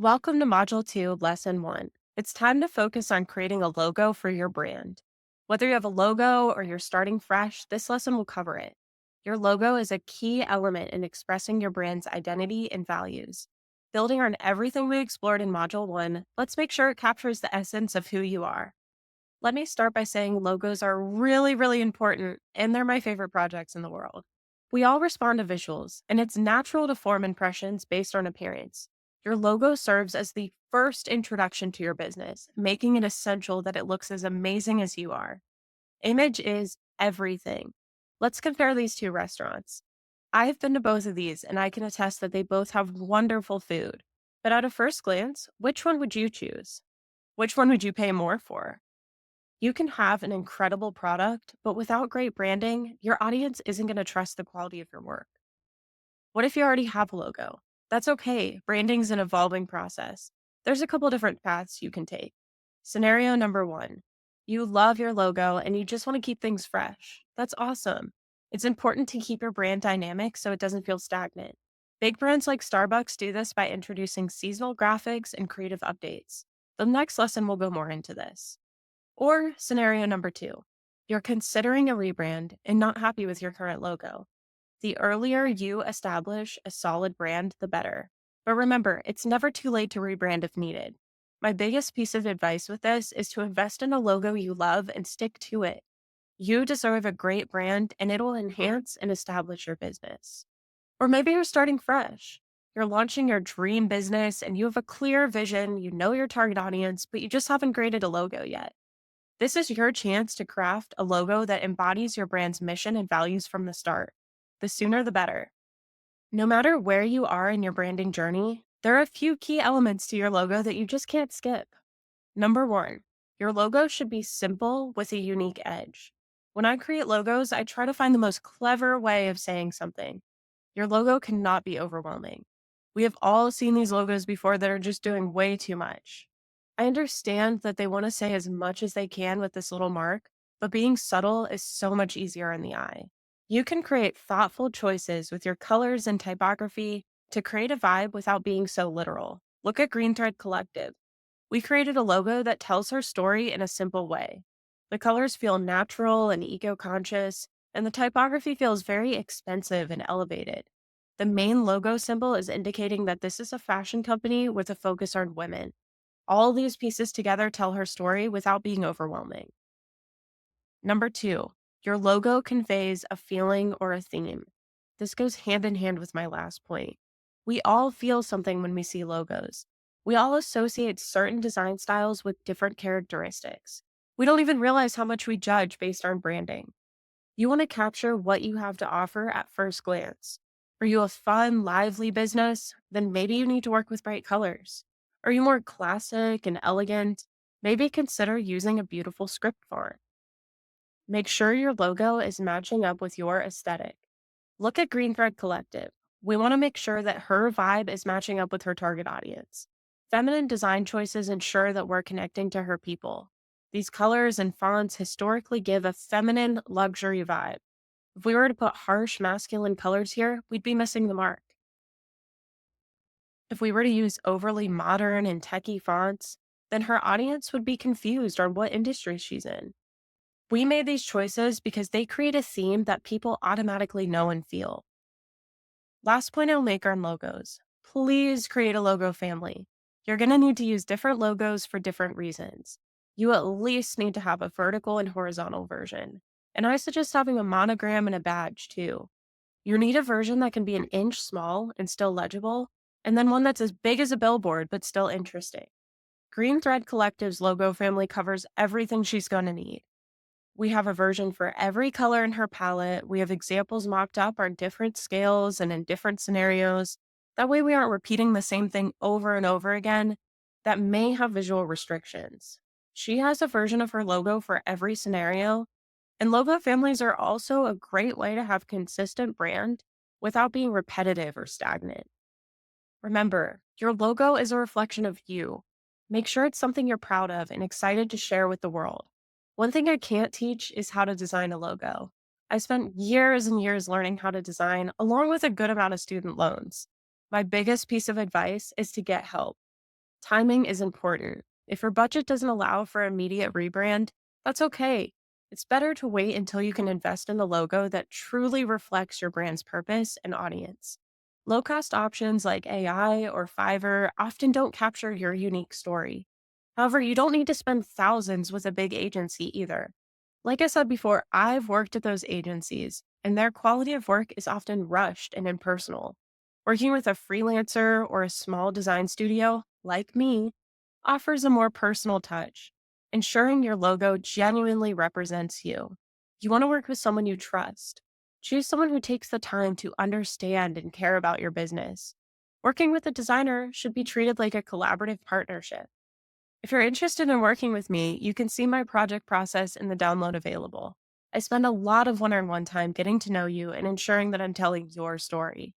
Welcome to Module 2, Lesson 1. It's time to focus on creating a logo for your brand. Whether you have a logo or you're starting fresh, this lesson will cover it. Your logo is a key element in expressing your brand's identity and values. Building on everything we explored in Module 1, let's make sure it captures the essence of who you are. Let me start by saying logos are really important, and they're my favorite projects in the world. We all respond to visuals, and it's natural to form impressions based on appearance. Your logo serves as the first introduction to your business, making it essential that it looks as amazing as you are. Image is everything. Let's compare these two restaurants. I've been to both of these, and I can attest that they both have wonderful food. But at a first glance, which one would you choose? Which one would you pay more for? You can have an incredible product, but without great branding, your audience isn't going to trust the quality of your work. What if you already have a logo? That's okay. Branding's an evolving process. There's a couple different paths you can take. Scenario number one, you love your logo and you just want to keep things fresh. That's awesome. It's important to keep your brand dynamic so it doesn't feel stagnant. Big brands like Starbucks do this by introducing seasonal graphics and creative updates. The next lesson will go more into this. Or scenario number two, you're considering a rebrand and not happy with your current logo. The earlier you establish a solid brand, the better. But remember, it's never too late to rebrand if needed. My biggest piece of advice with this is to invest in a logo you love and stick to it. You deserve a great brand and it'll enhance and establish your business. Or maybe you're starting fresh. You're launching your dream business and you have a clear vision, you know your target audience, but you just haven't created a logo yet. This is your chance to craft a logo that embodies your brand's mission and values from the start. The sooner the better. No matter where you are in your branding journey, there are a few key elements to your logo that you just can't skip. Number one, your logo should be simple with a unique edge. When I create logos, I try to find the most clever way of saying something. Your logo cannot be overwhelming. We have all seen these logos before that are just doing way too much. I understand that they want to say as much as they can with this little mark, but being subtle is so much easier in the eye. You can create thoughtful choices with your colors and typography to create a vibe without being so literal. Look at Green Thread Collective. We created a logo that tells her story in a simple way. The colors feel natural and eco conscious, and the typography feels very expensive and elevated. The main logo symbol is indicating that this is a fashion company with a focus on women. All these pieces together tell her story without being overwhelming. Number two, your logo conveys a feeling or a theme. This goes hand in hand with my last point. We all feel something when we see logos. We all associate certain design styles with different characteristics. We don't even realize how much we judge based on branding. You want to capture what you have to offer at first glance. Are you a fun, lively business? Then maybe you need to work with bright colors. Are you more classic and elegant? Maybe consider using a beautiful script font. Make sure your logo is matching up with your aesthetic. Look at Green Thread Collective. We want to make sure that her vibe is matching up with her target audience. Feminine design choices ensure that we're connecting to her people. These colors and fonts historically give a feminine luxury vibe. If we were to put harsh masculine colors here, we'd be missing the mark. If we were to use overly modern and techy fonts, then her audience would be confused on what industry she's in. We made these choices because they create a theme that people automatically know and feel. Last point I'll make on logos. Please create a logo family. You're going to need to use different logos for different reasons. You at least need to have a vertical and horizontal version. And I suggest having a monogram and a badge too. You need a version that can be an inch small and still legible, and then one that's as big as a billboard but still interesting. Green Thread Collective's logo family covers everything she's going to need. We have a version for every color in her palette. We have examples mocked up on different scales and in different scenarios. That way, we aren't repeating the same thing over and over again that may have visual restrictions. She has a version of her logo for every scenario, and logo families are also a great way to have consistent brand without being repetitive or stagnant. Remember, your logo is a reflection of you. Make sure it's something you're proud of and excited to share with the world. One thing I can't teach is how to design a logo. I spent years and years learning how to design, along with a good amount of student loans. My biggest piece of advice is to get help. Timing is important. If your budget doesn't allow for immediate rebrand, that's okay. It's better to wait until you can invest in a logo that truly reflects your brand's purpose and audience. Low cost options like AI or Fiverr often don't capture your unique story. However, you don't need to spend thousands with a big agency either. Like I said before, I've worked at those agencies, and their quality of work is often rushed and impersonal. Working with a freelancer or a small design studio, like me, offers a more personal touch, ensuring your logo genuinely represents you. You want to work with someone you trust. Choose someone who takes the time to understand and care about your business. Working with a designer should be treated like a collaborative partnership. If you're interested in working with me, you can see my project process in the download available. I spend a lot of one on one time getting to know you and ensuring that I'm telling your story.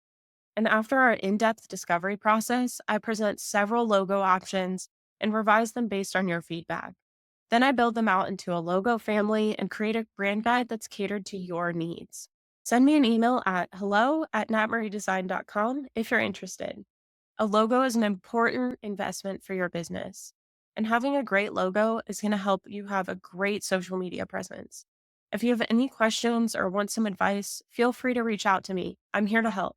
And after our in depth discovery process, I present several logo options and revise them based on your feedback. Then I build them out into a logo family and create a brand guide that's catered to your needs. Send me an email at hello@natmariedesign.com if you're interested. A logo is an important investment for your business, and having a great logo is going to help you have a great social media presence. If you have any questions or want some advice, feel free to reach out to me. I'm here to help.